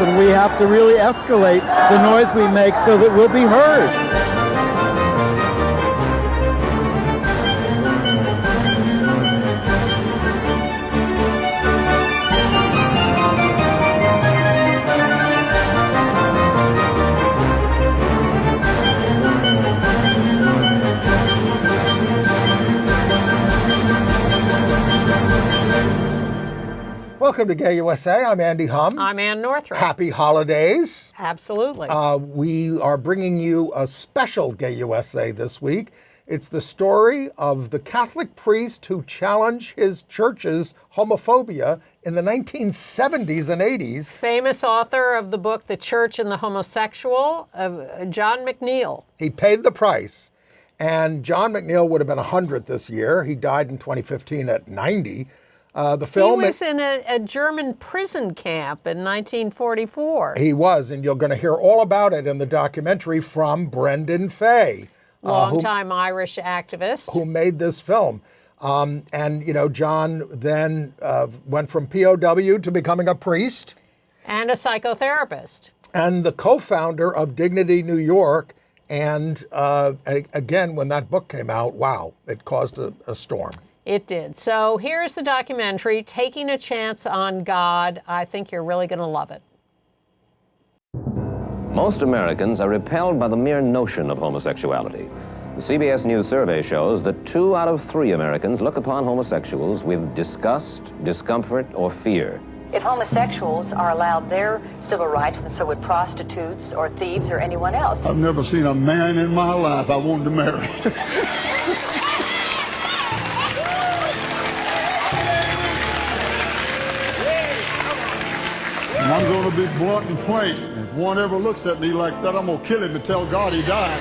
and we have to really escalate the noise we make so that we'll be heard. Welcome to Gay USA. I'm Andy Humm. I'm Ann Northrup. Happy holidays. Absolutely. We are bringing you a special Gay USA this week. It's the story of the Catholic priest who challenged his church's homophobia in the 1970s and 80s. Famous author of the book The Church and the Homosexual, John McNeill. He paid the price. And John McNeill would have been 100 this year. He died in 2015 at 90. The film he was in a German prison camp in 1944. He was, and you're going to hear all about it in the documentary from Brendan Fay. Longtime Irish activist. Who made this film. And, you know, John then went from POW to becoming a priest. And a psychotherapist. And the co-founder of Dignity New York. And again, when that book came out, wow, it caused a storm. It did. So here's the documentary, Taking a Chance on God. I think you're really going to love it. Most Americans are repelled by the mere notion of homosexuality. The CBS News survey shows that 2 out of 3 Americans look upon homosexuals with disgust, discomfort, or fear. If homosexuals are allowed their civil rights, then so would prostitutes or thieves or anyone else. I've never seen a man in my life I wanted to marry. I'm going to be blunt and plain. If one ever looks at me like that, I'm going to kill him and tell God he died.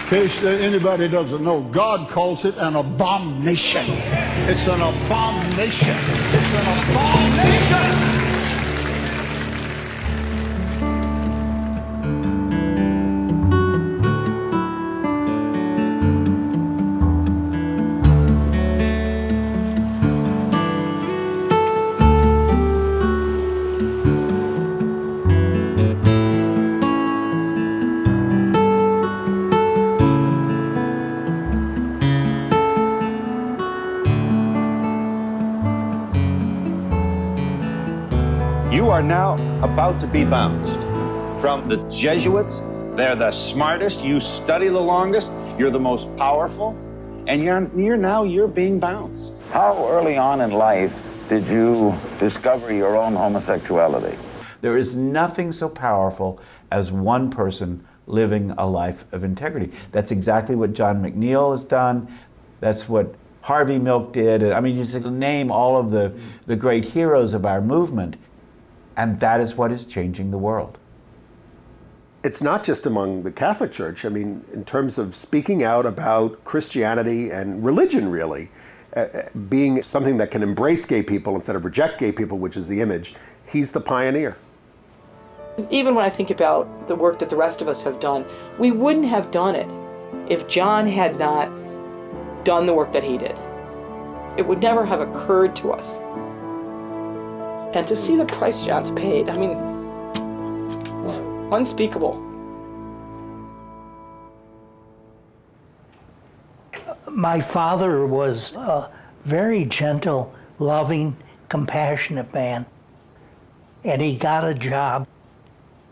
In case anybody doesn't know, God calls it an abomination. It's an abomination. It's an abomination. You are now about to be bounced. From the Jesuits, they're the smartest, you study the longest, you're the most powerful, and you're being bounced. How early on in life did you discover your own homosexuality? There is nothing so powerful as one person living a life of integrity. That's exactly what John McNeill has done. That's what Harvey Milk did. I mean, you just name all of the great heroes of our movement. And that is what is changing the world. It's not just among the Catholic Church. I mean, in terms of speaking out about Christianity and religion, really, being something that can embrace gay people instead of reject gay people, which is the image, he's the pioneer. Even when I think about the work that the rest of us have done, we wouldn't have done it if John had not done the work that he did. It would never have occurred to us. And to see the price John's paid, I mean, it's unspeakable. My father was a very gentle, loving, compassionate man. And he got a job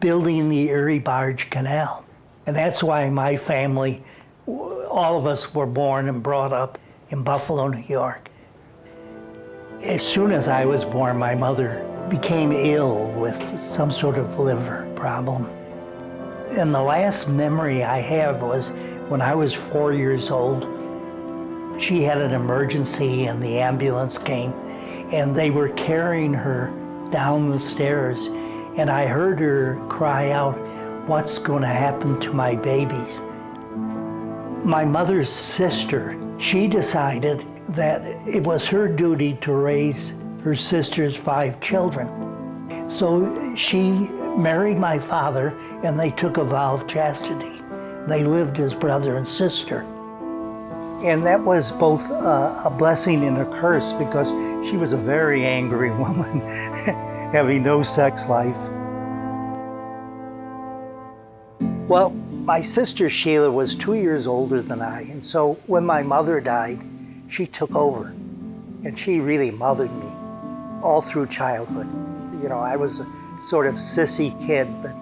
building the Erie Barge Canal. And that's why my family, all of us were born and brought up in Buffalo, New York. As soon as I was born, my mother became ill with some sort of liver problem. And the last memory I have was when I was 4 years old. She had an emergency and the ambulance came and they were carrying her down the stairs. And I heard her cry out, "What's going to happen to my babies?" My mother's sister, she decided that it was her duty to raise her sister's 5 children. So she married my father and they took a vow of chastity. They lived as brother and sister. And that was both a blessing and a curse, because she was a very angry woman, having no sex life. Well, my sister Sheila was 2 years older than I, and so when my mother died, she took over, and she really mothered me all through childhood. You know, I was a sort of sissy kid, but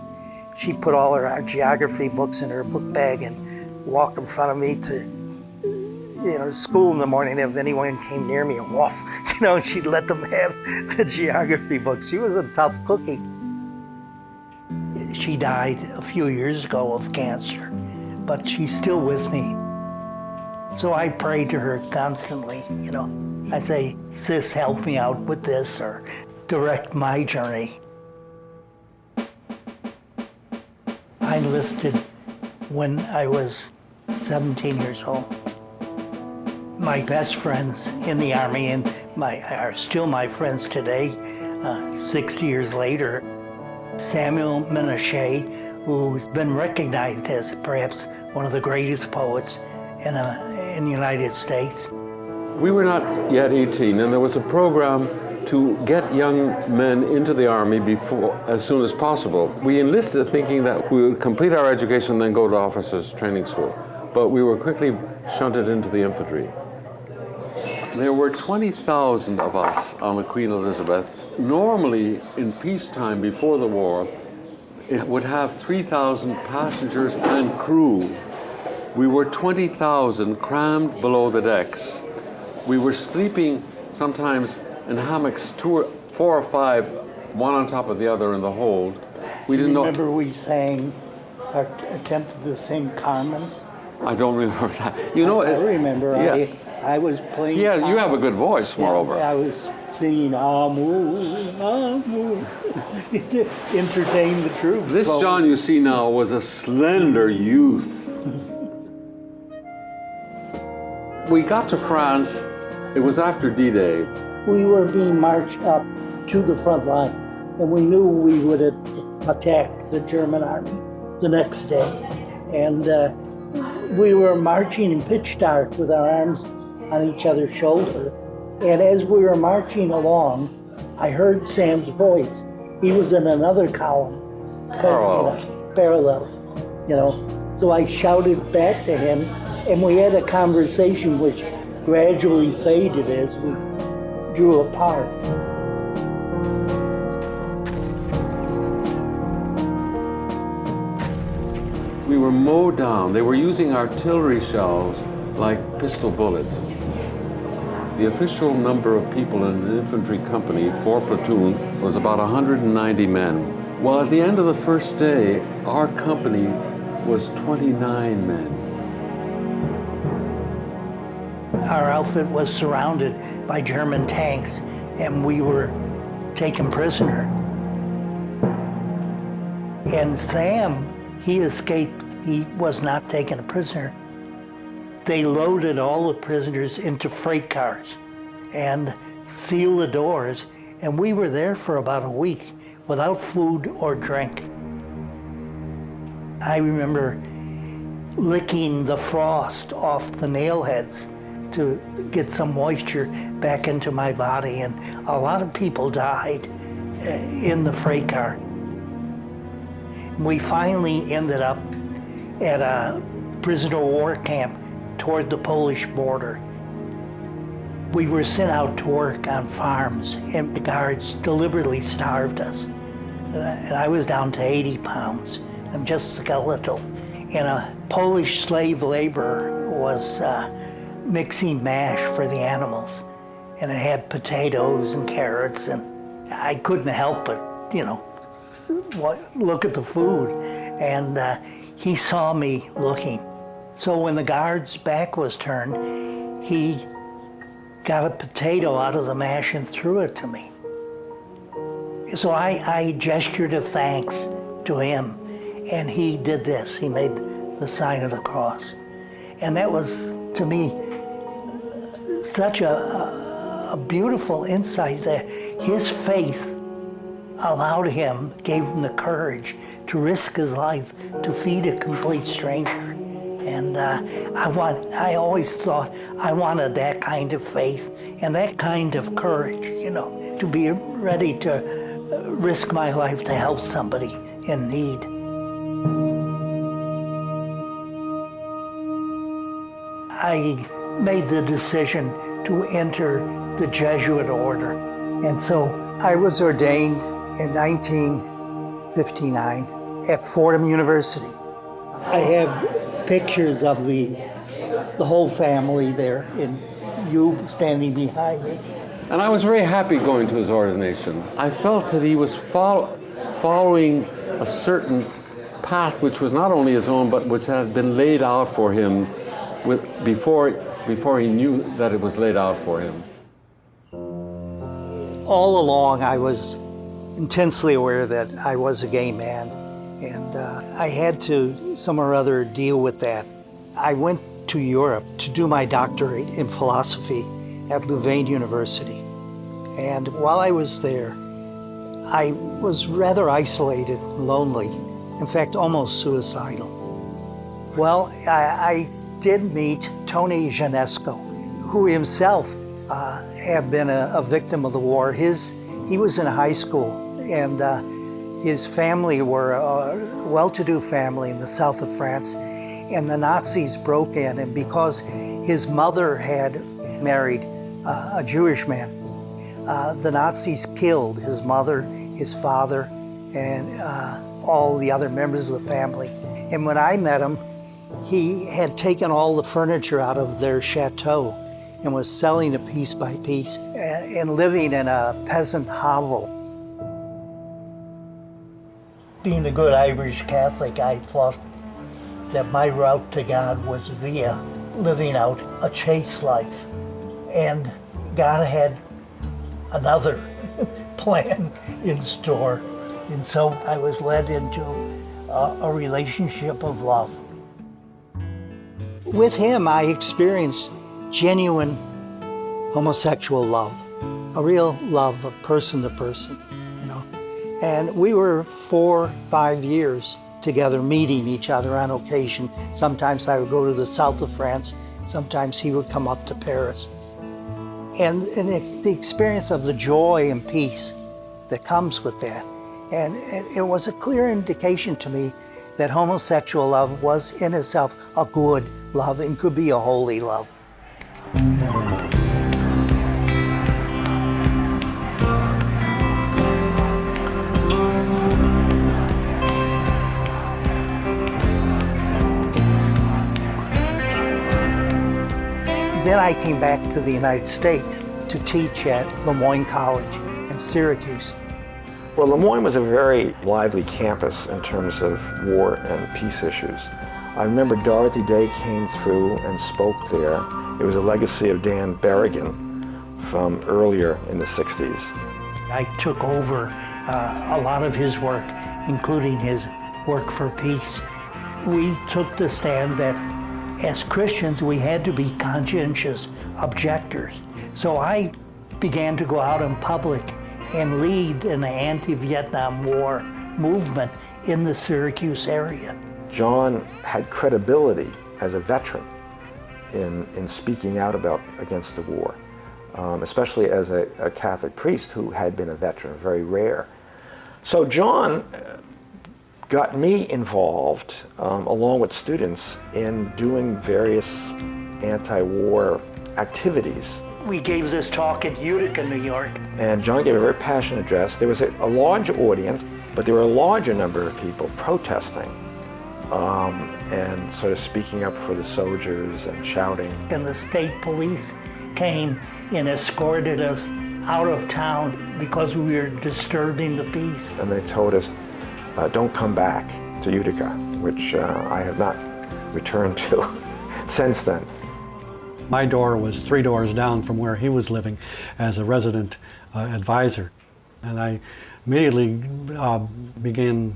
she put all our geography books in her book bag and walked in front of me to, school in the morning. If anyone came near me, and woof, she'd let them have the geography books. She was a tough cookie. She died a few years ago of cancer, but she's still with me. So I pray to her constantly, I say, sis, help me out with this, or direct my journey. I enlisted when I was 17 years old. My best friends in the Army and are still my friends today, 60 years later. Samuel Menashe, who's been recognized as perhaps one of the greatest poets in the United States. We were not yet 18, and there was a program to get young men into the Army as soon as possible. We enlisted thinking that we would complete our education and then go to officers' training school, but we were quickly shunted into the infantry. There were 20,000 of us on the Queen Elizabeth. Normally, in peacetime before the war, it would have 3,000 passengers and crew. We were 20,000 crammed below the decks. We were sleeping sometimes in hammocks, 4 or 5, one on top of the other in the hold. We didn't know. Remember we attempted to sing Carmen? I don't remember that. I remember. Yeah. I was playing. Yeah, Carmen. you have a good voice, moreover. I was singing Amour, Amour, to entertain the troops. This John you see now was a slender youth. We got to France. It was after D-Day. We were being marched up to the front line, and we knew we would attack the German army the next day. And we were marching in pitch dark with our arms on each other's shoulder. And as we were marching along, I heard Sam's voice. He was in another column, parallel. So I shouted back to him, and we had a conversation which gradually faded as we drew apart. We were mowed down. They were using artillery shells like pistol bullets. The official number of people in an infantry company, 4 platoons, was about 190 men. Well, at the end of the first day, our company was 29 men. Our outfit was surrounded by German tanks, and we were taken prisoner. And Sam, he escaped. He was not taken a prisoner. They loaded all the prisoners into freight cars and sealed the doors, and we were there for about a week without food or drink. I remember licking the frost off the nail heads to get some moisture back into my body, and a lot of people died in the freight car. We finally ended up at a prisoner of war camp toward the Polish border. We were sent out to work on farms, and the guards deliberately starved us. And I was down to 80 pounds. I'm just skeletal. And a Polish slave laborer was mixing mash for the animals. And it had potatoes and carrots, and I couldn't help but, look at the food. And he saw me looking. So when the guard's back was turned, he got a potato out of the mash and threw it to me. So I gestured of thanks to him, and he did this. He made the sign of the cross. And that was, to me, such a beautiful insight that his faith allowed him, gave him the courage to risk his life to feed a complete stranger. And I always thought I wanted that kind of faith and that kind of courage, you know, to be ready to risk my life to help somebody in need. I made the decision to enter the Jesuit order. And so I was ordained in 1959 at Fordham University. I have pictures of the whole family there, and you standing behind me. And I was very happy going to his ordination. I felt that he was following a certain path which was not only his own, but which had been laid out for him before he knew that it was laid out for him. All along, I was intensely aware that I was a gay man, and I had to somehow or other deal with that. I went to Europe to do my doctorate in philosophy at Louvain University. And while I was there, I was rather isolated, lonely, in fact, almost suicidal. Well, I did meet Tony Janesco, who himself had been a victim of the war. He was in high school, and his family were a well-to-do family in the south of France, and the Nazis broke in, and because his mother had married a Jewish man, the Nazis killed his mother, his father, and all the other members of the family. And when I met him, he had taken all the furniture out of their chateau and was selling it piece by piece and living in a peasant hovel. Being a good Irish Catholic, I thought that my route to God was via living out a chaste life. And God had another plan in store. And so I was led into a relationship of love. With him, I experienced genuine homosexual love, a real love of person to person, you know. And we were 4 or 5 years together, meeting each other on occasion. Sometimes I would go to the south of France, sometimes he would come up to Paris. And the experience of the joy and peace that comes with that. And it was a clear indication to me that homosexual love was in itself a good love and could be a holy love. Then I came back to the United States to teach at Le Moyne College in Syracuse. Well, Le Moyne was a very lively campus in terms of war and peace issues. I remember Dorothy Day came through and spoke there. It was a legacy of Dan Berrigan from earlier in the 60s. I took over a lot of his work, including his work for peace. We took the stand that as Christians, we had to be conscientious objectors. So I began to go out in public and lead an anti-Vietnam War movement in the Syracuse area. John had credibility as a veteran in speaking out against the war, especially as a Catholic priest who had been a veteran, very rare. So John got me involved, along with students, in doing various anti-war activities. We gave this talk in Utica, New York. And John gave a very passionate address. There was a large audience, but there were a larger number of people protesting and sort of speaking up for the soldiers and shouting. And the state police came and escorted us out of town because we were disturbing the peace. And they told us, don't come back to Utica, which I have not returned to since then. My door was 3 doors down from where he was living as a resident advisor. And I immediately began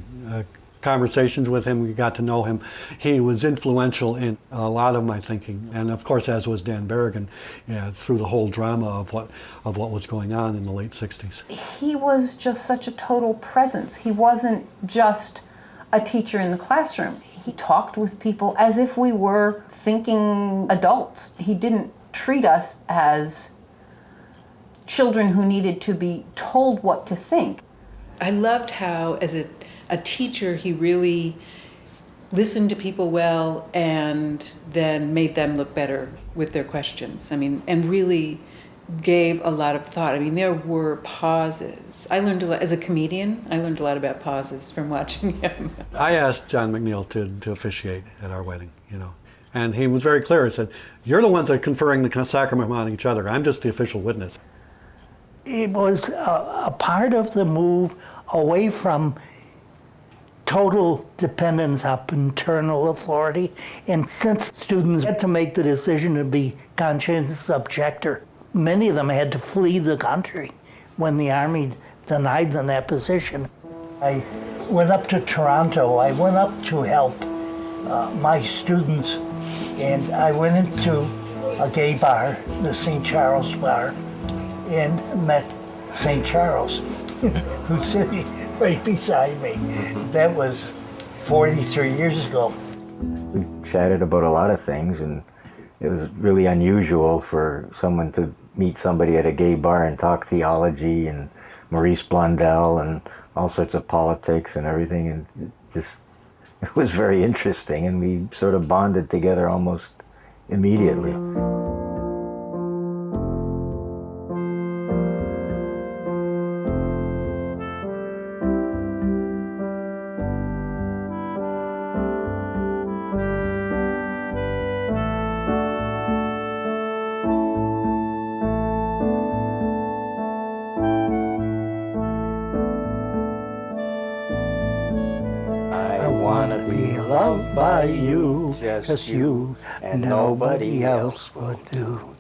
conversations with him. We got to know him. He was influential in a lot of my thinking, and of course, as was Dan Berrigan, through the whole drama of what was going on in the late 60s. He was just such a total presence. He wasn't just a teacher in the classroom. He talked with people as if we were thinking adults. He didn't treat us as children who needed to be told what to think. I loved how, as a teacher, he really listened to people well and then made them look better with their questions. I mean, and really gave a lot of thought. I mean, there were pauses. I learned a lot, as a comedian, I learned a lot about pauses from watching him. I asked John McNeill to officiate at our wedding, you know, and he was very clear. He said, "You're the ones that are conferring the sacrament on each other. I'm just the official witness." It was a part of the move away from total dependence on paternal authority. And since students had to make the decision to be conscientious objector, many of them had to flee the country when the Army denied them that position. I went up to Toronto. I went up to help my students, and I went into a gay bar, the St. Charles bar, and met St. Charles, who's sitting right beside me. That was 43 years ago. We chatted about a lot of things, and it was really unusual for someone to meet somebody at a gay bar and talk theology and Maurice Blondel and all sorts of politics and everything, and it was very interesting, and we sort of bonded together almost immediately. I want to be loved by you, just you, and nobody else would do.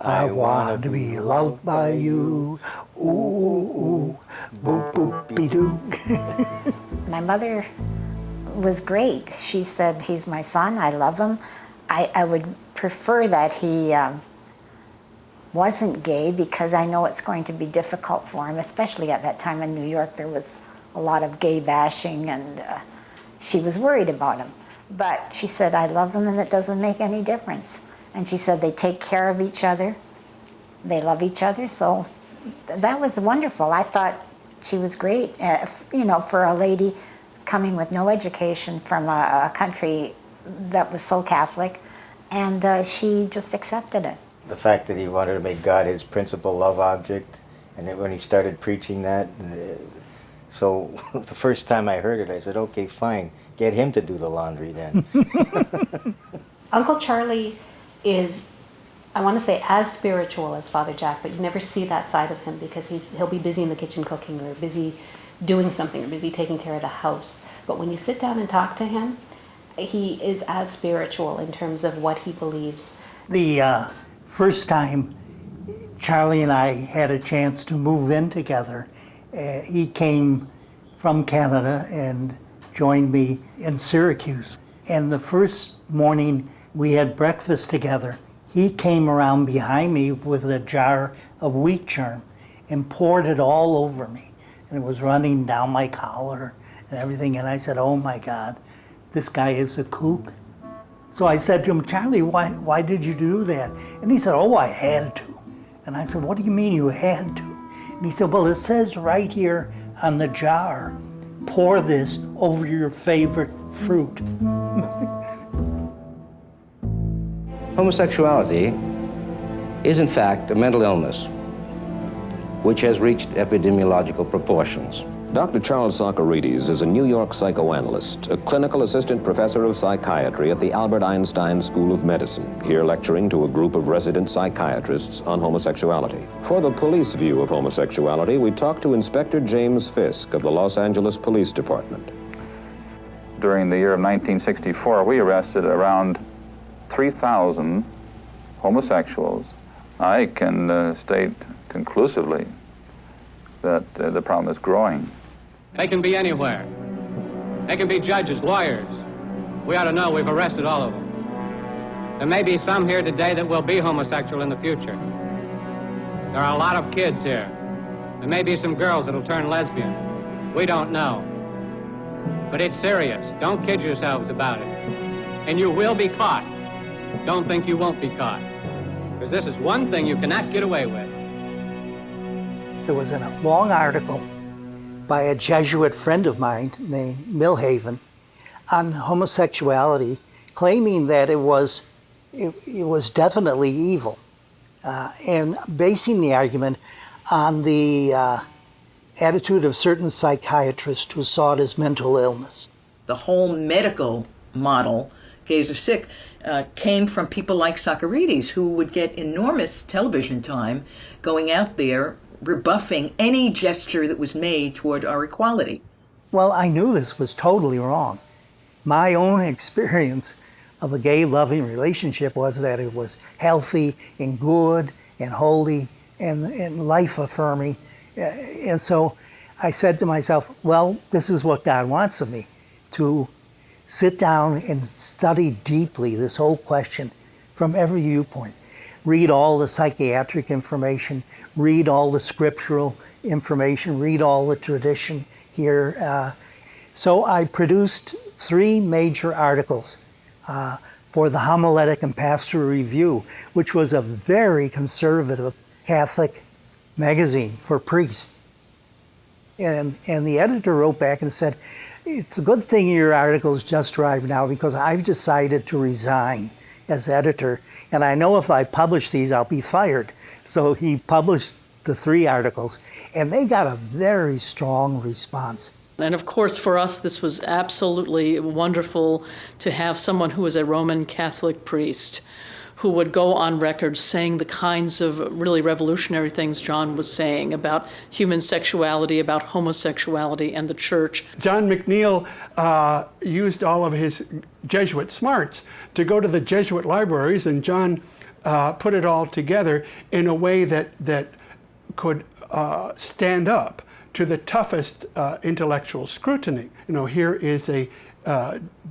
I want to be loved by you, ooh, ooh, boop, boop, be doo. My mother was great. She said, he's my son, I love him. I would prefer that he wasn't gay, because I know it's going to be difficult for him, especially at that time in New York. There was a lot of gay bashing, and she was worried about him. But she said, I love him, and it doesn't make any difference. And she said they take care of each other, they love each other, so that was wonderful. I thought she was great, you know, for a lady coming with no education from a country that was so Catholic, and she just accepted it. The fact that he wanted to make God his principal love object, and then when he started preaching that, so the first time I heard it, I said, okay, fine, get him to do the laundry then. Uncle Charlie is, I want to say, as spiritual as Father Jack, but you never see that side of him because he'll be busy in the kitchen cooking, or busy doing something, or busy taking care of the house. But when you sit down and talk to him, he is as spiritual in terms of what he believes. The first time Charlie and I had a chance to move in together, he came from Canada and joined me in Syracuse. And the first morning we had breakfast together, he came around behind me with a jar of wheat germ and poured it all over me. And it was running down my collar and everything. And I said, oh my God, this guy is a kook. So I said to him, Charlie, why did you do that? And he said, oh, I had to. And I said, what do you mean you had to? And he said, well, it says right here on the jar, pour this over your favorite fruit. Homosexuality is in fact a mental illness which has reached epidemiological proportions. Dr. Charles Socarides is a New York psychoanalyst, a clinical assistant professor of psychiatry at the Albert Einstein School of Medicine, here lecturing to a group of resident psychiatrists on homosexuality. For the police view of homosexuality, we talked to Inspector James Fisk of the Los Angeles Police Department. During the year of 1964, we arrested around 3,000 homosexuals. I can state conclusively that the problem is growing. They can be anywhere. They can be judges, lawyers. We ought to know we've arrested all of them. There may be some here today that will be homosexual in the future. There are a lot of kids here. There may be some girls that'll turn lesbian. We don't know. But it's serious. Don't kid yourselves about it. And you will be caught. Don't think you won't be caught. Because this is one thing you cannot get away with. There was a long article by a Jesuit friend of mine named Millhaven on homosexuality, claiming that it was definitely evil, and basing the argument on the attitude of certain psychiatrists who saw it as mental illness. The whole medical model, gays are sick, came from people like Socarides, who would get enormous television time going out there rebuffing any gesture that was made toward our equality. Well, I knew this was totally wrong. My own experience of a gay loving relationship was that it was healthy and good and holy and life affirming. And so I said to myself, well, this is what God wants of me, to sit down and study deeply this whole question from every viewpoint. Read all the psychiatric information, read all the scriptural information, read all the tradition here. So I produced 3 major articles for the Homiletic and Pastoral Review, which was a very conservative Catholic magazine for priests. And the editor wrote back and said, it's a good thing your articles just arrived now because I've decided to resign as editor, and I know if I publish these, I'll be fired. So he published the 3 articles, and they got a very strong response. And of course, for us, this was absolutely wonderful to have someone who was a Roman Catholic priest who would go on record saying the kinds of really revolutionary things John was saying about human sexuality, about homosexuality, and the church. John McNeill used all of his Jesuit smarts to go to the Jesuit libraries, and John put it all together in a way that could stand up to the toughest intellectual scrutiny. You know, here is a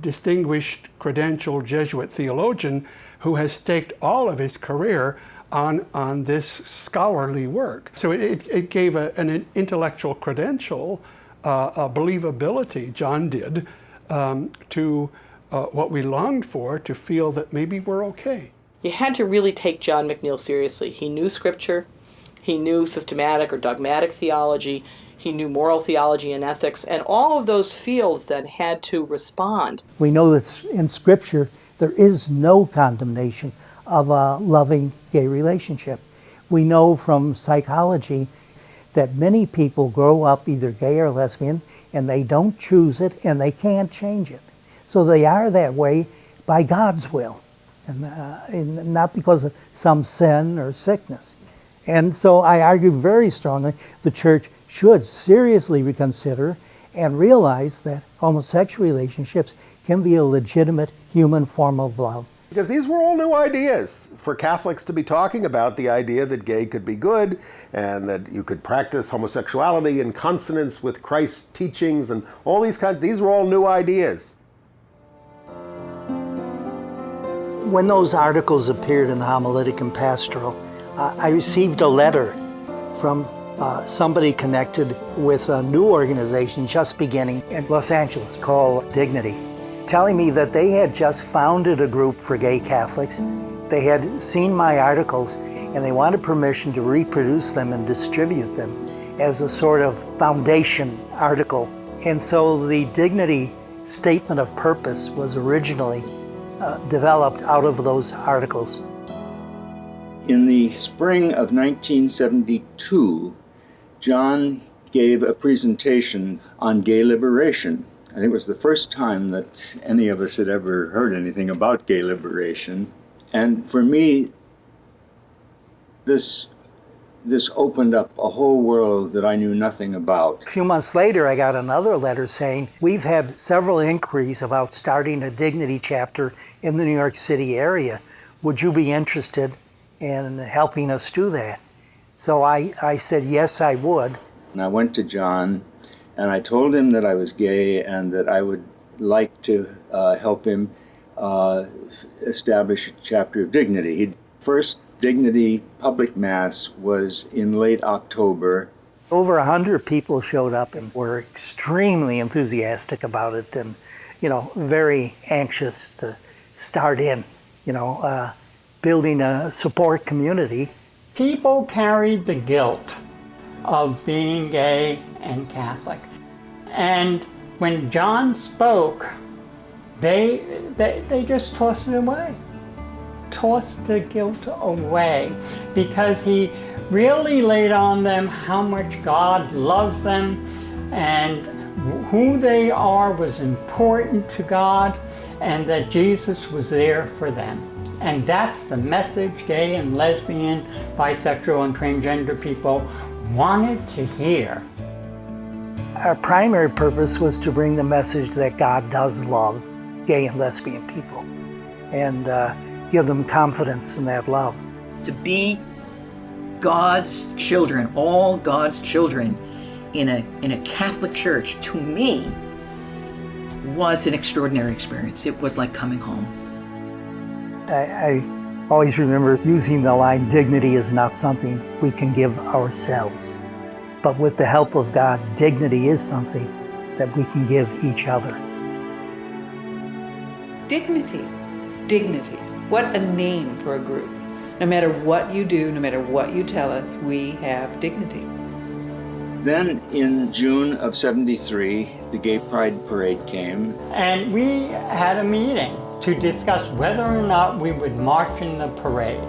distinguished, credentialed Jesuit theologian who has staked all of his career on this scholarly work. So it gave an intellectual credential, a believability, John did, to what we longed for, to feel that maybe we're okay. You had to really take John McNeill seriously. He knew scripture, he knew systematic or dogmatic theology, he knew moral theology and ethics, and all of those fields then had to respond. We know that in scripture there is no condemnation of a loving gay relationship. We know from psychology that many people grow up either gay or lesbian and they don't choose it and they can't change it. So they are that way by God's will, and not because of some sin or sickness. And so I argue very strongly the church should seriously reconsider and realize that homosexual relationships can be a legitimate human form of love. Because these were all new ideas for Catholics to be talking about, the idea that gay could be good and that you could practice homosexuality in consonance with Christ's teachings and all these these were all new ideas. When those articles appeared in Homiletic and Pastoral, I received a letter from somebody connected with a new organization just beginning in Los Angeles called Dignity, telling me that they had just founded a group for gay Catholics. They had seen my articles and they wanted permission to reproduce them and distribute them as a sort of foundation article. And so the Dignity statement of purpose was originally developed out of those articles. In the spring of 1972, John gave a presentation on gay liberation. I think it was the first time that any of us had ever heard anything about gay liberation. And for me, this opened up a whole world that I knew nothing about. A few months later, I got another letter saying, we've had several inquiries about starting a Dignity chapter in the New York City area. Would you be interested in helping us do that? So I said, yes, I would. And I went to John and I told him that I was gay and that I would like to help him establish a chapter of Dignity. First Dignity public mass was in late October. Over 100 people showed up and were extremely enthusiastic about it and, very anxious to start in, building a support community. People carried the guilt of being gay and Catholic. And when John spoke, they just tossed it away. Tossed the guilt away because he really laid on them how much God loves them and who they are was important to God and that Jesus was there for them. And that's the message gay and lesbian, bisexual and transgender people wanted to hear. Our primary purpose was to bring the message that God does love gay and lesbian people and give them confidence in that love. To be God's children, all God's children in a Catholic church, to me, was an extraordinary experience. It was like coming home. I always remember using the line, dignity is not something we can give ourselves. But with the help of God, dignity is something that we can give each other. Dignity. Dignity. What a name for a group. No matter what you do, no matter what you tell us, we have dignity. Then in June of '73, the Gay Pride Parade came. And we had a meeting to discuss whether or not we would march in the parade.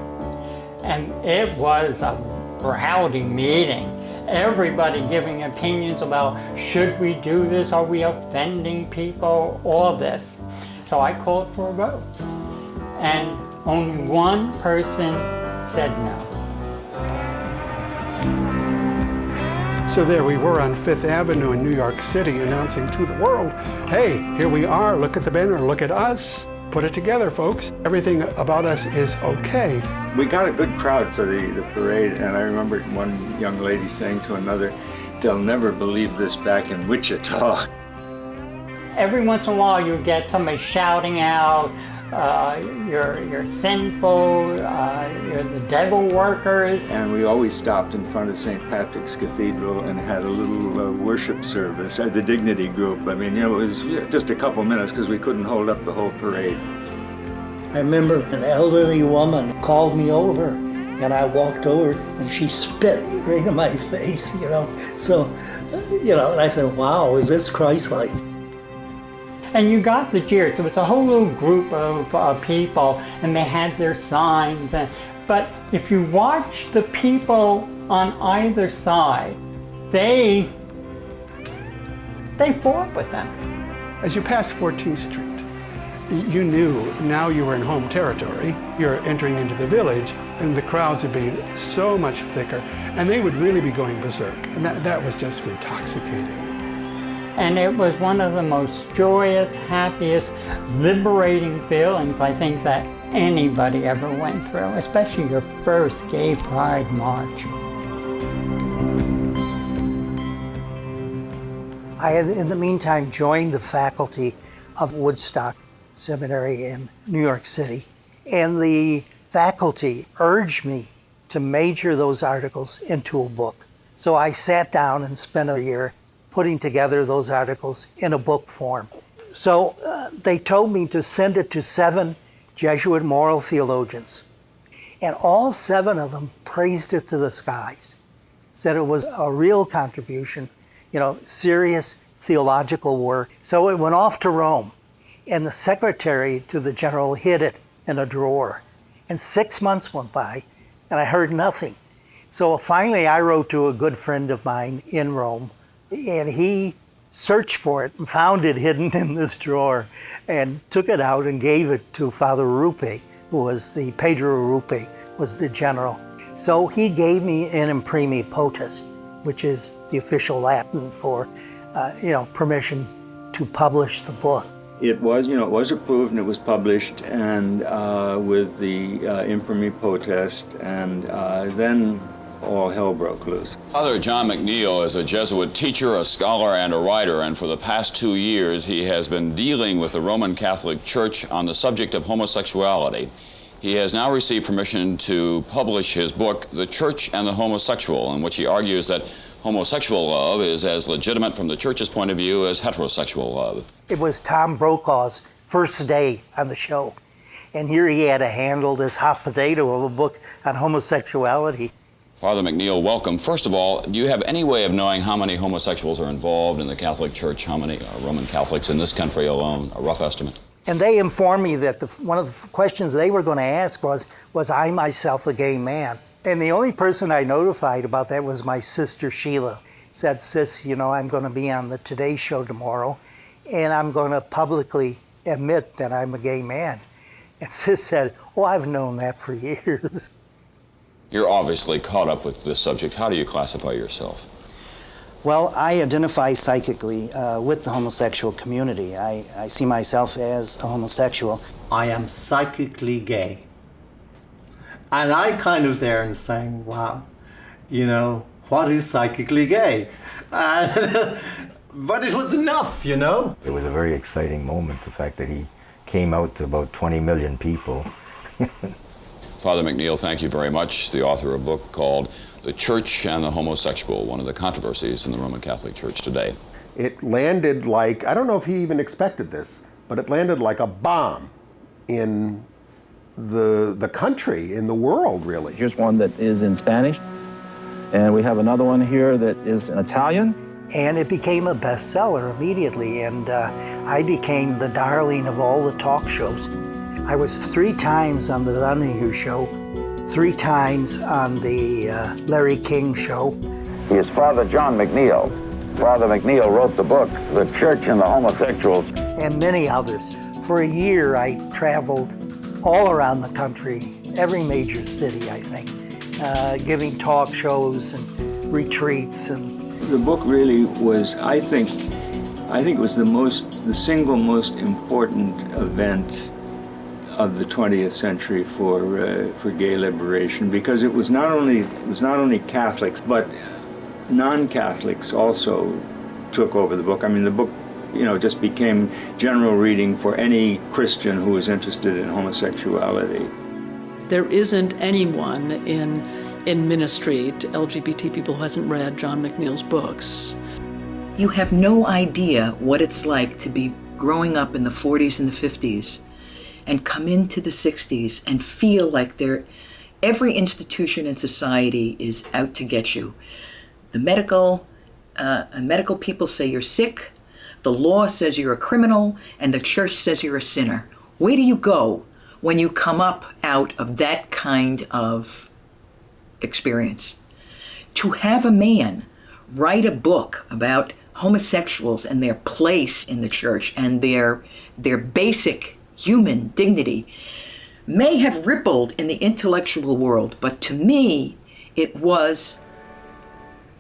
And it was a rowdy meeting. Everybody giving opinions about, should we do this? Are we offending people? All this. So I called for a vote. And only one person said no. So there we were on Fifth Avenue in New York City announcing to the world, hey, here we are, look at the banner, look at us. Put it together, folks. Everything about us is okay. We got a good crowd for the parade, and I remember one young lady saying to another, they'll never believe this back in Wichita. Every once in a while you get somebody shouting out, you're sinful, you're the devil workers. And we always stopped in front of St. Patrick's Cathedral and had a little worship service, the Dignity group. I mean, it was just a couple minutes because we couldn't hold up the whole parade. I remember an elderly woman called me over and I walked over and she spit right in my face, So, and I said, wow, is this Christ-like? And you got the cheers. It was a whole little group of people, and they had their signs. But if you watch the people on either side, they fought with them. As you passed 14th Street, you knew now you were in home territory. You're entering into the village, and the crowds would be so much thicker, and they would really be going berserk. And that was just intoxicating. And it was one of the most joyous, happiest, liberating feelings I think that anybody ever went through, especially your first Gay Pride March. I had, in the meantime, joined the faculty of Woodstock Seminary in New York City, and the faculty urged me to major those articles into a book. So I sat down and spent a year putting together those articles in a book form. So they told me to send it to 7 Jesuit moral theologians. And all 7 of them praised it to the skies, said it was a real contribution, serious theological work. So it went off to Rome, and the secretary to the general hid it in a drawer. And 6 months went by, and I heard nothing. So finally I wrote to a good friend of mine in Rome, and he searched for it and found it hidden in this drawer and took it out and gave it to Father Rupe, who was Pedro Rupe was the general. So he gave me an imprimi potus, which is the official Latin for, permission to publish the book. It was approved and it was published, and with the imprimi potest, and then all hell broke loose. Father John McNeill is a Jesuit teacher, a scholar, and a writer, and for the past 2 years he has been dealing with the Roman Catholic Church on the subject of homosexuality. He has now received permission to publish his book, The Church and the Homosexual, in which he argues that homosexual love is as legitimate from the church's point of view as heterosexual love. It was Tom Brokaw's first day on the show. And here he had to handle this hot potato of a book on homosexuality. Father McNeill, welcome. First of all, do you have any way of knowing how many homosexuals are involved in the Catholic Church? How many Roman Catholics in this country alone? A rough estimate. And they informed me that one of the questions they were going to ask was I myself a gay man? And the only person I notified about that was my sister Sheila. Said, sis, you know, I'm going to be on the Today Show tomorrow, and I'm going to publicly admit that I'm a gay man. And sis said, oh, I've known that for years. You're obviously caught up with this subject. How do you classify yourself? Well, I identify psychically with the homosexual community. I see myself as a homosexual. I am psychically gay. And I kind of there and saying, wow, you know, what is psychically gay? But it was enough, you know? It was a very exciting moment, the fact that he came out to about 20 million people. Father McNeill, thank you very much. The author of a book called The Church and the Homosexual, one of the controversies in the Roman Catholic Church today. It landed like, I don't know if he even expected this, but it landed like a bomb in the country, in the world, really. Here's one that is in Spanish, and we have another one here that is in Italian. And it became a bestseller immediately, and I became the darling of all the talk shows. I was 3 times on the Donahue Show, 3 times on the Larry King Show. He is Father John McNeill. Father McNeill wrote the book, The Church and the Homosexuals. And many others. For a year, I traveled all around the country, every major city, I think, giving talk shows and retreats. And the book really was, I think it was the single most important event of the 20th century for gay liberation, because it was not only Catholics, but non-Catholics also took over the book. I mean, the book, you know, just became general reading for any Christian who was interested in homosexuality. There isn't anyone in ministry to LGBT people who hasn't read John McNeill's books. You have no idea what it's like to be growing up in the 40s and the 50s and come into the 60s and feel like every institution in society is out to get you. The medical people say you're sick, the law says you're a criminal, and the church says you're a sinner. Where do you go when you come up out of that kind of experience? To have a man write a book about homosexuals and their place in the church and their basic human dignity may have rippled in the intellectual world, but to me, it was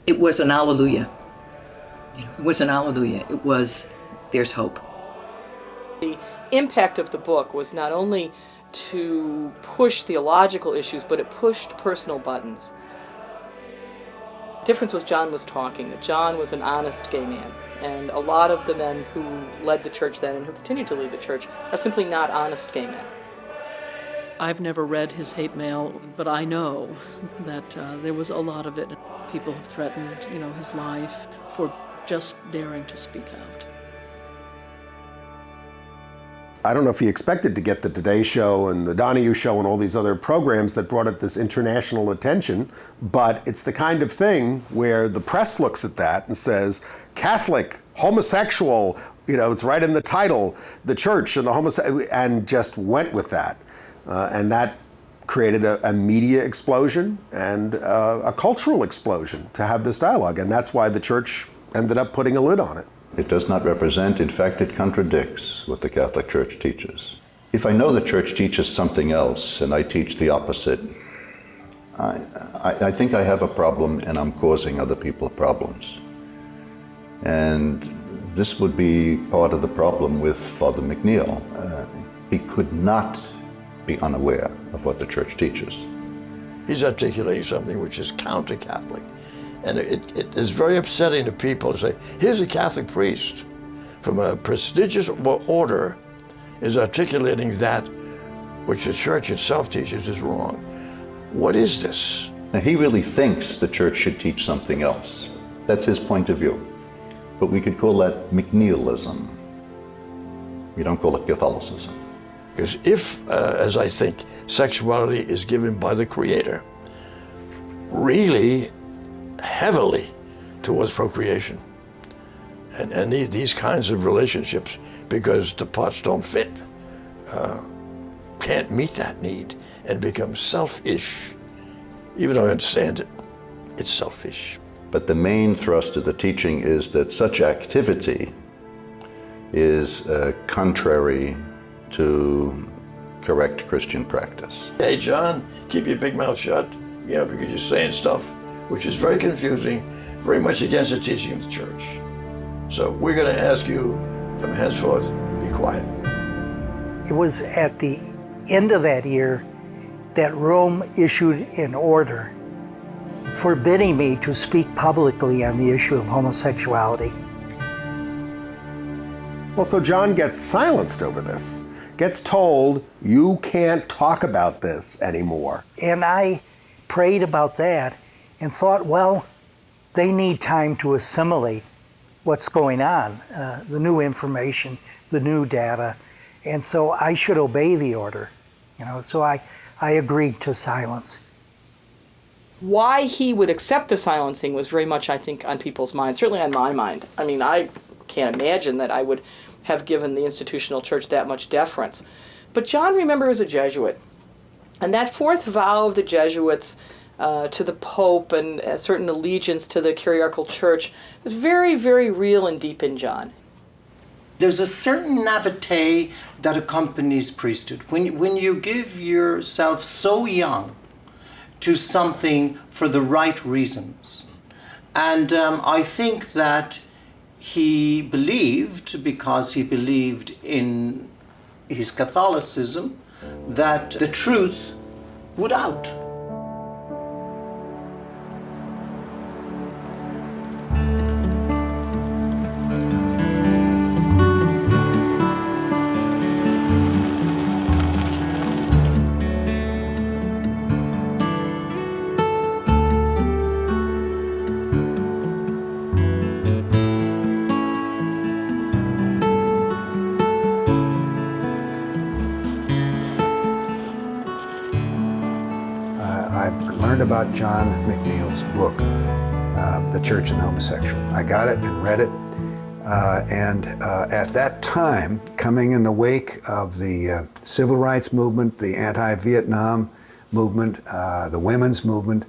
an alleluia. It was an alleluia. It was, there's hope. The impact of the book was not only to push theological issues, but it pushed personal buttons. The difference was John was talking, that John was an honest gay man. And a lot of the men who led the church then and who continue to lead the church are simply not honest gay men. I've never read his hate mail, but I know that there was a lot of it. People have threatened, his life for just daring to speak out. I don't know if he expected to get the Today Show and the Donahue Show and all these other programs that brought it this international attention, but it's the kind of thing where the press looks at that and says, Catholic, homosexual, it's right in the title, the church and the homosexual, and just went with that. And that created a media explosion and a cultural explosion to have this dialogue. And that's why the church ended up putting a lid on it. It does not represent, in fact, it contradicts what the Catholic Church teaches. If I know the Church teaches something else and I teach the opposite, I think I have a problem and I'm causing other people problems. And this would be part of the problem with Father McNeill. He could not be unaware of what the Church teaches. He's articulating something which is counter-Catholic. And it is very upsetting to people to say, here's a Catholic priest from a prestigious order is articulating that which the Church itself teaches is wrong. What is this? Now, he really thinks the Church should teach something else. That's his point of view. But we could call that McNeillism. We don't call it Catholicism. Because if, as I think, sexuality is given by the Creator, really heavily towards procreation, and these kinds of relationships, because the parts don't fit, can't meet that need and become selfish. Even though I understand it, it's selfish. But the main thrust of the teaching is that such activity is contrary to correct Christian practice. Hey, John, keep your big mouth shut, because you're saying stuff which is very confusing, very much against the teaching of the church. So we're going to ask you from henceforth, be quiet. It was at the end of that year that Rome issued an order forbidding me to speak publicly on the issue of homosexuality. Well, so John gets silenced over this, gets told, you can't talk about this anymore. And I prayed about that and thought, well, they need time to assimilate what's going on, the new information, the new data, and so I should obey the order. So I agreed to silence. Why he would accept the silencing was very much, I think, on people's minds, certainly on my mind. I mean, I can't imagine that I would have given the institutional church that much deference. But John, remember, was a Jesuit. And that fourth vow of the Jesuits to the Pope and a certain allegiance to the Kyriarchal Church was very, very real and deep in John. There's a certain naivete that accompanies priesthood. When you give yourself so young to something for the right reasons. And I think that he believed, because he believed in his Catholicism, that the truth would out. About John McNeill's book, The Church and the Homosexual. I got it and read it, and at that time, coming in the wake of the civil rights movement, the anti-Vietnam movement, the women's movement,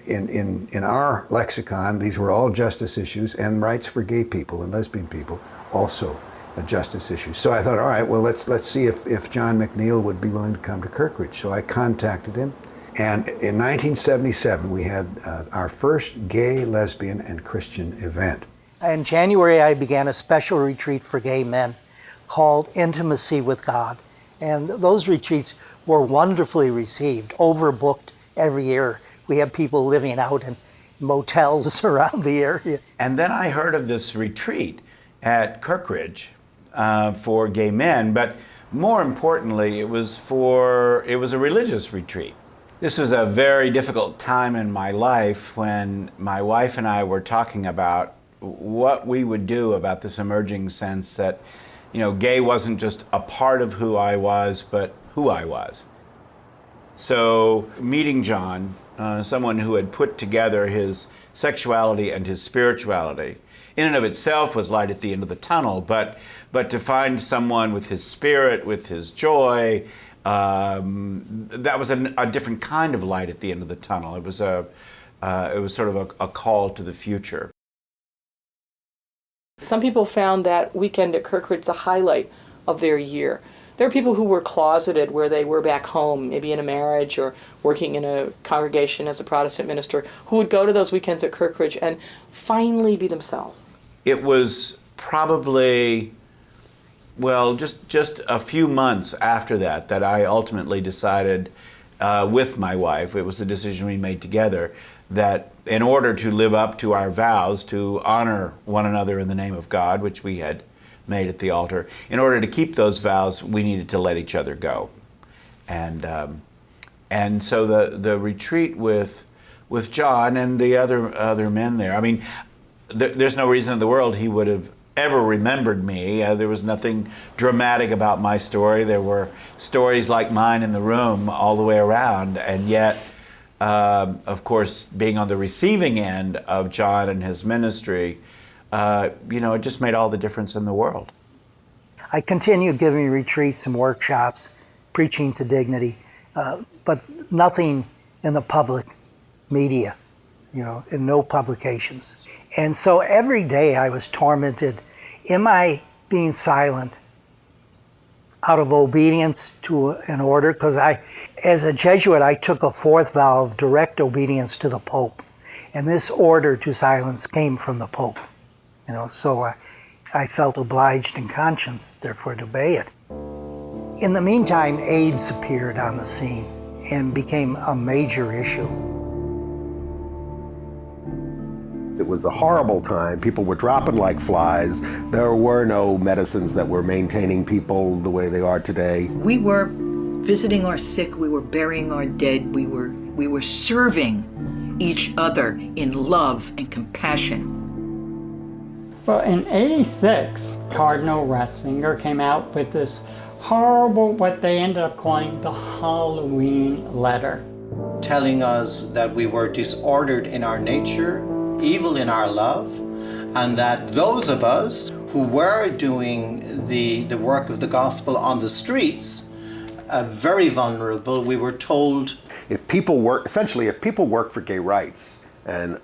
in our lexicon, these were all justice issues, and rights for gay people and lesbian people also a justice issue. So I thought, all right, well, let's see if John McNeill would be willing to come to Kirkridge. So I contacted him. And in 1977, we had our first gay, lesbian, and Christian event. In January, I began a special retreat for gay men called Intimacy with God. And those retreats were wonderfully received, overbooked every year. We had people living out in motels around the area. And then I heard of this retreat at Kirkridge for gay men, but more importantly, it was a religious retreat. This was a very difficult time in my life when my wife and I were talking about what we would do about this emerging sense that, gay wasn't just a part of who I was, but who I was. So meeting John, someone who had put together his sexuality and his spirituality, in and of itself was light at the end of the tunnel, but to find someone with his spirit, with his joy, that was a different kind of light at the end of the tunnel. It was sort of a call to the future. Some people found that weekend at Kirkridge the highlight of their year. There are people who were closeted where they were back home, maybe in a marriage or working in a congregation as a Protestant minister, who would go to those weekends at Kirkridge and finally be themselves. It was probably, just a few months after that I ultimately decided with my wife, it was a decision we made together, that in order to live up to our vows to honor one another in the name of God, which we had made at the altar, in order to keep those vows, we needed to let each other go. And so the retreat with with John and the other men there. I mean, there's no reason in the world he would have ever remembered me. There was nothing dramatic about my story. There were stories like mine in the room all the way around, and yet, of course, being on the receiving end of John and his ministry, it just made all the difference in the world. I continued giving retreats and workshops, preaching to dignity, but nothing in the public media, in no publications. And so every day I was tormented. Am I being silent out of obedience to an order? Because as a Jesuit, I took a fourth vow of direct obedience to the Pope. And this order to silence came from the Pope. So I felt obliged in conscience, therefore, to obey it. In the meantime, AIDS appeared on the scene and became a major issue. It was a horrible time. People were dropping like flies. There were no medicines that were maintaining people the way they are today. We were visiting our sick, we were burying our dead, we were serving each other in love and compassion. Well, in '86, Cardinal Ratzinger came out with this horrible, what they ended up calling the Halloween letter. Telling us that we were disordered in our nature, evil in our love, and that those of us who were doing the work of the gospel on the streets, very vulnerable, we were told. If people work for gay rights and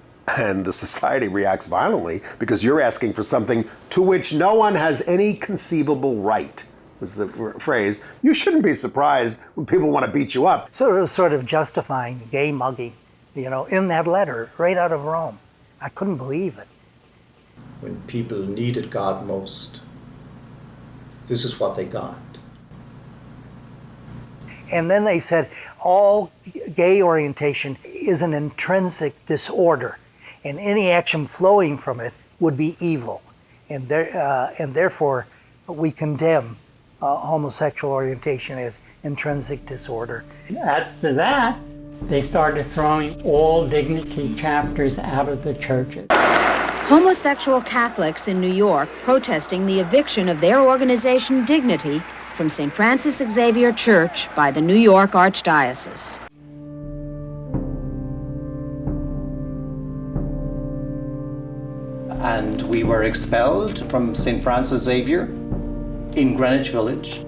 the society reacts violently because you're asking for something to which no one has any conceivable right, was the phrase, you shouldn't be surprised when people want to beat you up. So it was sort of justifying gay mugging, in that letter, right out of Rome. I couldn't believe it. When people needed God most, this is what they got. And then they said all gay orientation is an intrinsic disorder, and any action flowing from it would be evil. And therefore, we condemn homosexual orientation as intrinsic disorder. After that, they started throwing all dignity chapters out of the churches. Homosexual Catholics in New York protesting the eviction of their organization Dignity from St. Francis Xavier Church by the New York Archdiocese. And we were expelled from St. Francis Xavier in Greenwich Village.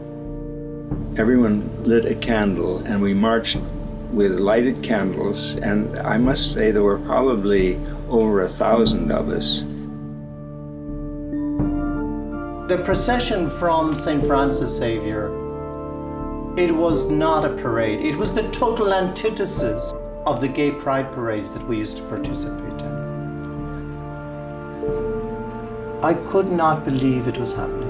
Everyone lit a candle and we marched with lighted candles, and I must say there were probably over 1,000 of us. The procession from St. Francis Xavier, it was not a parade. It was the total antithesis of the gay pride parades that we used to participate in. I could not believe it was happening.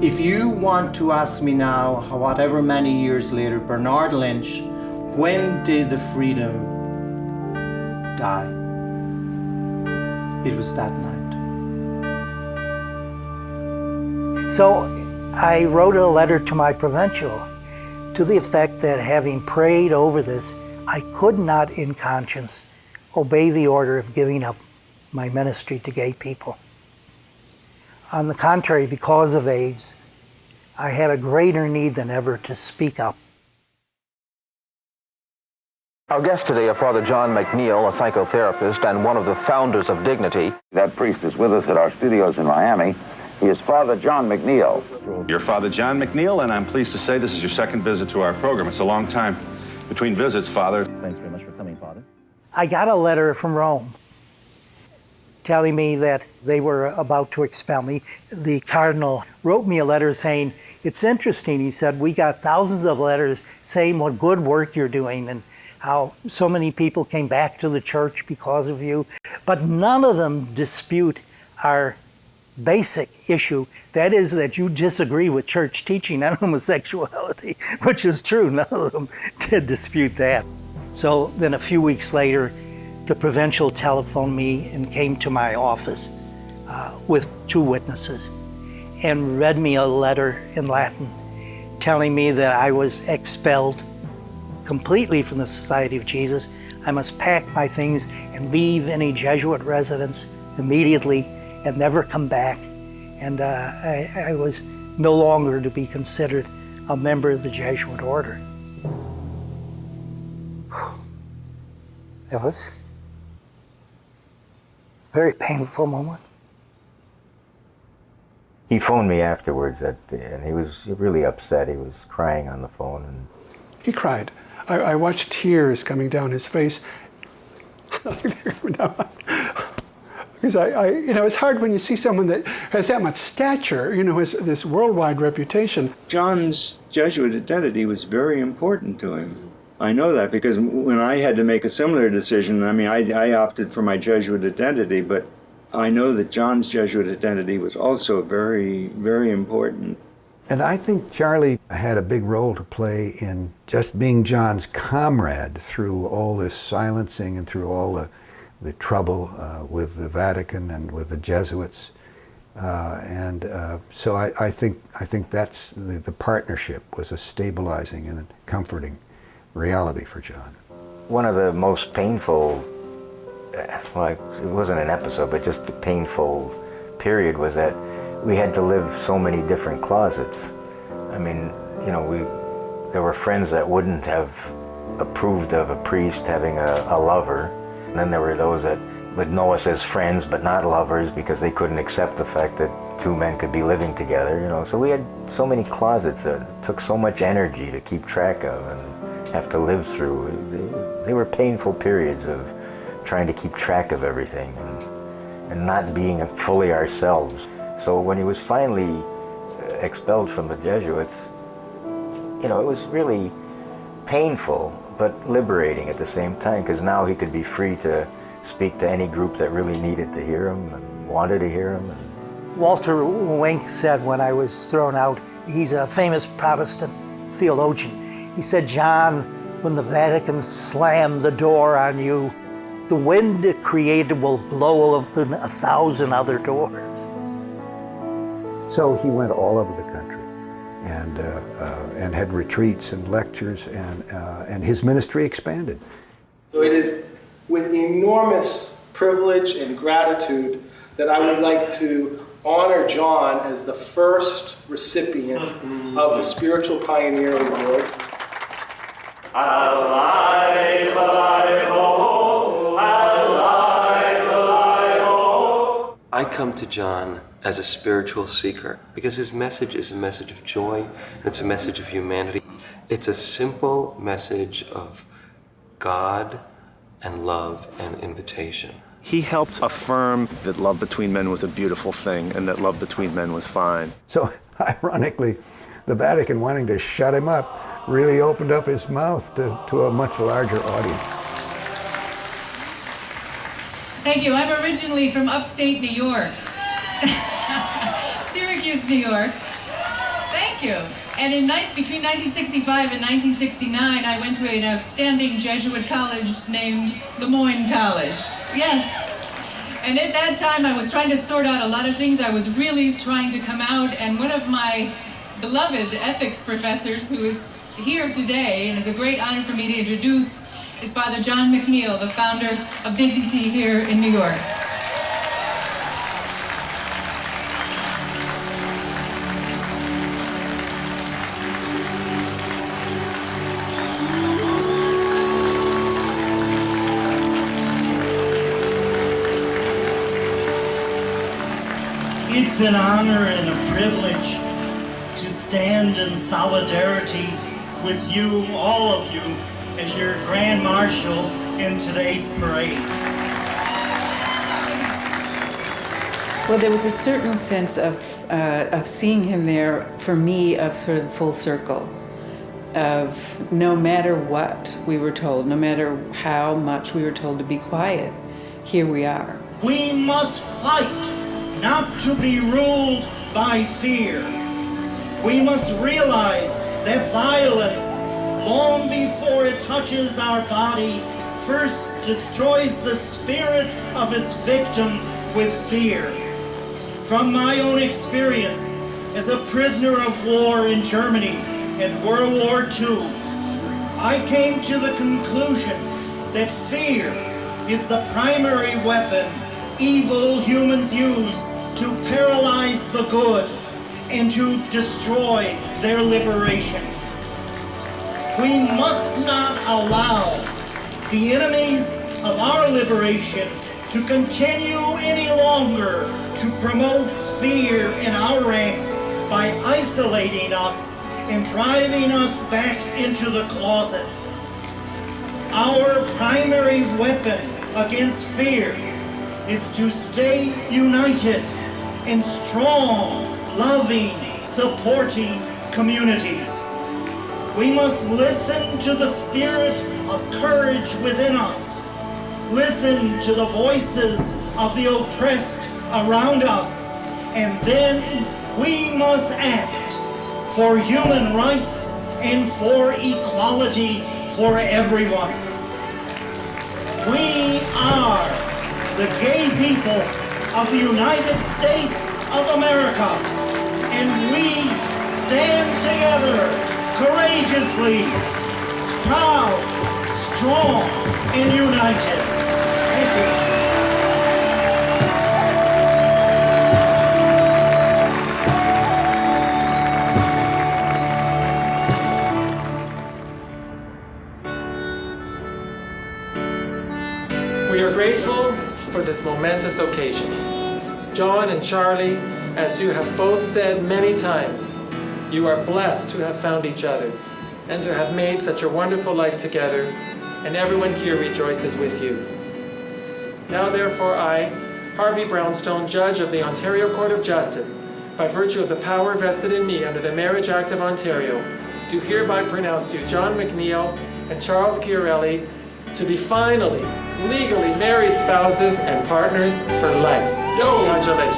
If you want to ask me now, whatever many years later, Bernard Lynch, when did the freedom die? It was that night. So I wrote a letter to my provincial to the effect that having prayed over this, I could not in conscience obey the order of giving up my ministry to gay people. On the contrary, because of AIDS, I had a greater need than ever to speak up. Our guests today are Father John McNeill, a psychotherapist and one of the founders of Dignity. That priest is with us at our studios in Miami. He is Father John McNeill. You're Father John McNeill, and I'm pleased to say this is your second visit to our program. It's a long time between visits, Father. Thanks very much for coming, Father. I got a letter from Rome telling me that they were about to expel me. The cardinal wrote me a letter saying, it's interesting, he said, we got thousands of letters saying what good work you're doing and how so many people came back to the church because of you, but none of them dispute our basic issue, that is that you disagree with church teaching on homosexuality, which is true, none of them did dispute that. So then a few weeks later, the provincial telephoned me and came to my office with two witnesses and read me a letter in Latin telling me that I was expelled completely from the Society of Jesus, I must pack my things and leave any Jesuit residence immediately and never come back. And I was no longer to be considered a member of the Jesuit order. It was a very painful moment. He phoned me afterwards, and he was really upset. He was crying on the phone. And he cried. I watched tears coming down his face. Because it's hard when you see someone that has that much stature, has this worldwide reputation. John's Jesuit identity was very important to him. I know that because when I had to make a similar decision, I opted for my Jesuit identity, but I know that John's Jesuit identity was also very, very important. And I think Charlie had a big role to play in just being John's comrade through all this silencing and through all the trouble with the Vatican and with the Jesuits. So I think that's the partnership was a stabilizing and a comforting reality for John. One of the most painful, it wasn't an episode, but just the painful period was that we had to live so many different closets. There were friends that wouldn't have approved of a priest having a lover. And then there were those that would know us as friends but not lovers because they couldn't accept the fact that two men could be living together. So we had so many closets that took so much energy to keep track of and have to live through. They were painful periods of trying to keep track of everything and not being fully ourselves. So when he was finally expelled from the Jesuits, it was really painful but liberating at the same time, because now he could be free to speak to any group that really needed to hear him and wanted to hear him. Walter Wink said when I was thrown out, he's a famous Protestant theologian, he said, "John, when the Vatican slammed the door on you, the wind it created will blow open 1,000 other doors." So he went all over the country and had retreats and lectures, and his ministry expanded. So it is with enormous privilege and gratitude that I would like to honor John as the first recipient of the Spiritual Pioneer Award. Alive, alive, oh, alive, alive, oh. I come to John as a spiritual seeker because his message is a message of joy, and it's a message of humanity. It's a simple message of God and love and invitation. He helped affirm that love between men was a beautiful thing and that love between men was fine. So, ironically, the Vatican wanting to shut him up really opened up his mouth to a much larger audience. Thank you. I'm originally from upstate New York. Syracuse, New York. Thank you. And between 1965 and 1969, I went to an outstanding Jesuit college named Lemoyne College. Yes. And at that time, I was trying to sort out a lot of things. I was really trying to come out, and one of my beloved ethics professors, who is here today, and it's a great honor for me to introduce, is Father John McNeill, the founder of Dignity here in New York. It's an honor and a privilege to stand in solidarity with you, all of you, as your Grand Marshal in today's parade. Well, there was a certain sense of seeing him there, for me, of sort of full circle, of no matter what we were told, no matter how much we were told to be quiet, here we are. We must fight not to be ruled by fear. We must realize that violence, long before it touches our body, first destroys the spirit of its victim with fear. From my own experience as a prisoner of war in Germany in World War II, I came to the conclusion that fear is the primary weapon evil humans use to paralyze the good and to destroy their liberation. We must not allow the enemies of our liberation to continue any longer to promote fear in our ranks by isolating us and driving us back into the closet. Our primary weapon against fear is to stay united in strong, loving, supporting communities. We must listen to the spirit of courage within us. Listen to the voices of the oppressed around us. And then we must act for human rights and for equality for everyone. We are the gay people of the United States of America, and we stand together courageously, proud, strong, and united. Thank you. We are grateful for this momentous occasion. John and Charlie, as you have both said many times, you are blessed to have found each other and to have made such a wonderful life together, and everyone here rejoices with you. Now therefore I, Harvey Brownstone, Judge of the Ontario Court of Justice, by virtue of the power vested in me under the Marriage Act of Ontario, do hereby pronounce you, John McNeill and Charles Chiarelli, to be finally, legally married spouses and partners for life. Congratulations.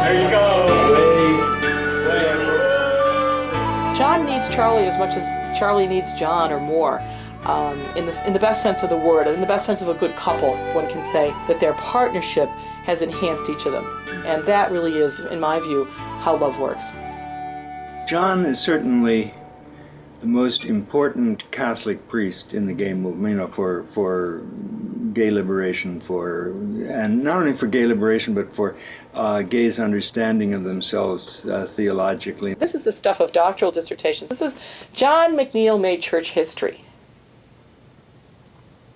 There you go. John needs Charlie as much as Charlie needs John, or more. In the best sense of the word, in the best sense of a good couple, one can say that their partnership has enhanced each of them. And that really is, in my view, how love works. John is certainly the most important Catholic priest in the gay movement, for gay liberation, and not only for gay liberation, but for gays' understanding of themselves theologically. This is the stuff of doctoral dissertations. This is John McNeill made church history.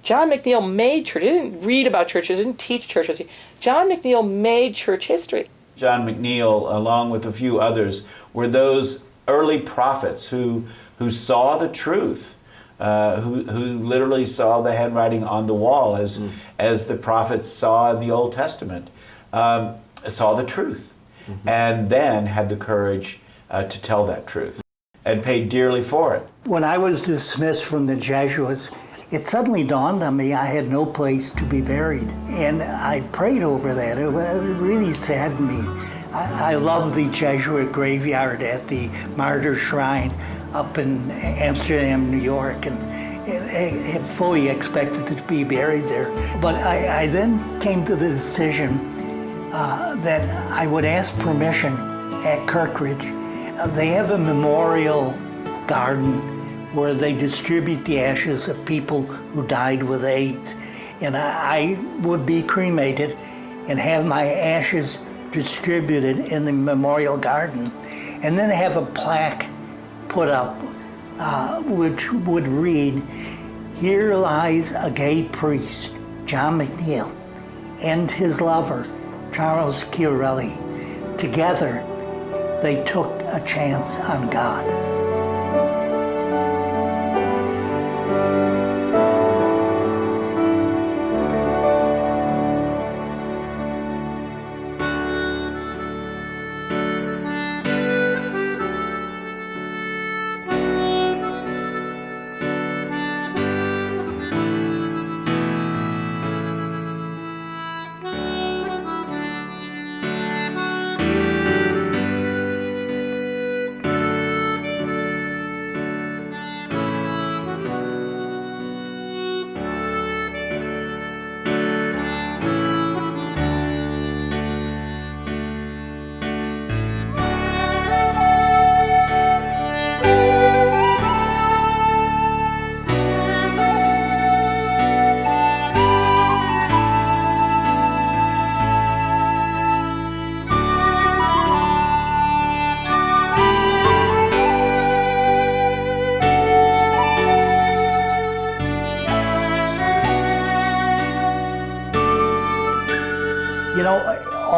John McNeill made church. He didn't read about churches, didn't teach church history. John McNeill made church history. John McNeill, along with a few others, were those early prophets who saw the truth, who literally saw the handwriting on the wall, as the prophets saw in the Old Testament, saw the truth, and then had the courage to tell that truth, and paid dearly for it. When I was dismissed from the Jesuits, it suddenly dawned on me I had no place to be buried. And I prayed over that. It really saddened me. I love the Jesuit graveyard at the Martyr Shrine up in Amsterdam, New York, and had fully expected to be buried there. But I then came to the decision that I would ask permission at Kirkridge. They have a memorial garden where they distribute the ashes of people who died with AIDS. And I would be cremated and have my ashes distributed in the memorial garden, and then have a plaque put up which would read, "Here lies a gay priest, John McNeill, and his lover, Charles Chiarelli. Together, they took a chance on God."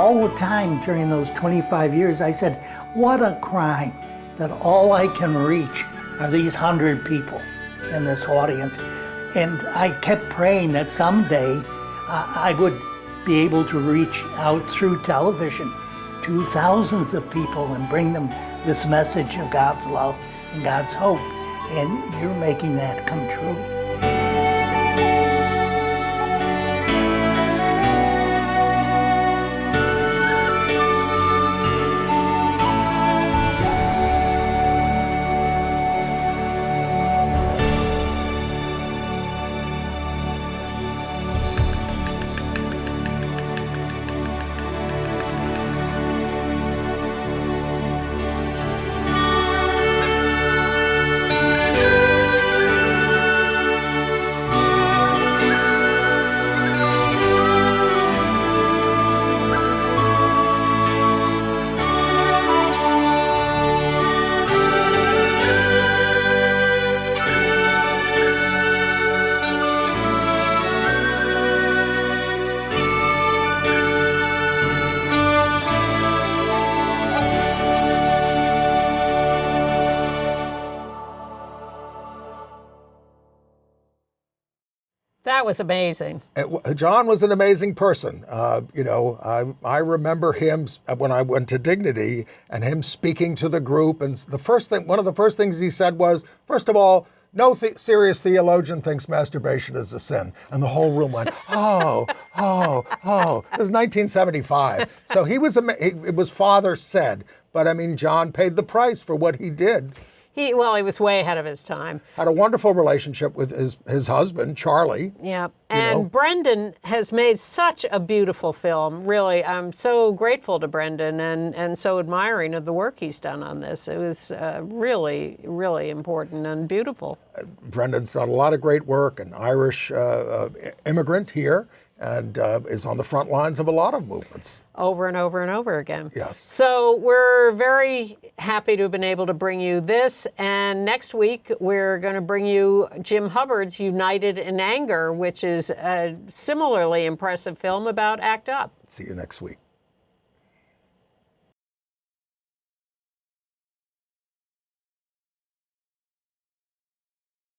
all the time during those 25 years, I said, what a crime that all I can reach are these 100 people in this audience. And I kept praying that someday I would be able to reach out through television to thousands of people and bring them this message of God's love and God's hope. And you're making that come true. That was amazing. John was an amazing person. I remember him when I went to Dignity and him speaking to the group. And one of the first things he said was, first of all, no serious theologian thinks masturbation is a sin. And the whole room went, oh. It was 1975. So it was father said. But I mean, John paid the price for what he did. He was way ahead of his time. Had a wonderful relationship with his husband, Charlie. Yeah, and Brendan has made such a beautiful film. Really, I'm so grateful to Brendan and so admiring of the work he's done on this. It was really, really important and beautiful. Brendan's done a lot of great work, an Irish immigrant here, and is on the front lines of a lot of movements. Over and over and over again. Yes. So we're very happy to have been able to bring you this. And next week, we're going to bring you Jim Hubbard's United in Anger, which is a similarly impressive film about ACT UP. See you next week.